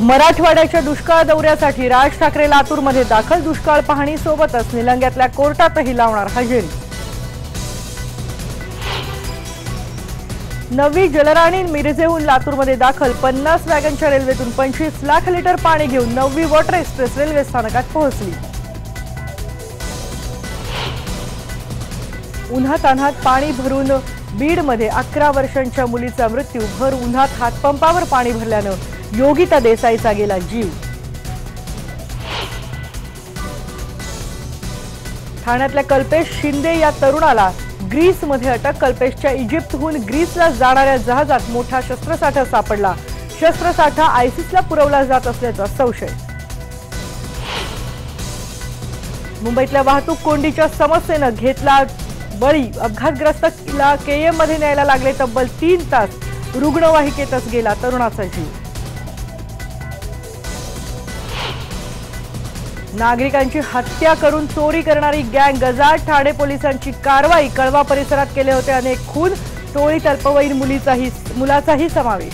मराठवाड्याच्या दुष्काळ दौऱ्यासाठी राज ठाकरे लातूरमध्ये दाखल। दुष्काळ पाहणी सोबतच निलंग्यातल्या कोर्टातही लावणार हजेरी। नवी जलराणी मिरजेहून लातूरमध्ये दाखल। 50 वॅगनच्या रेल्वेतून 25 लाख लिटर पाणी घेऊन नवी वॉटर एक्सप्रेस रेल्वे स्थानकात पोहोचली। उन्हातान्हात पाणी भरून बीडमध्ये 11 वर्षांच्या मुलीचा मृत्यू। भर उन्हात हातपंपावर पाणी भरल्यानं योगिता देसाईचा गेला जीव। ठाण्यातल्या कल्पेश शिंदे या तरुणाला ग्रीसमध्ये अटक। कल्पेशच्या इजिप्तहून ग्रीसला जाणाऱ्या जहाजात मोठा शस्त्रसाठा सापडला। शस्त्रसाठा आयसिसला पुरवला जात असल्याचा संशय। मुंबईतल्या वाहतूक कोंडीच्या समस्येनं घेतला बळी। अपघातग्रस्तला केएम मध्ये न्यायला लागले तब्बल 3 तास। रुग्णवाहिकेतच गेला तरुणाचा जीव। नागरिकांची हत्या करून चोरी करणारी गँग गजाआड। ठाणे पोलिसांची कारवाई। कळवा परिसरात केले होते अनेक खून। टोळीत अल्पवयीन मुलाचाही समावेश।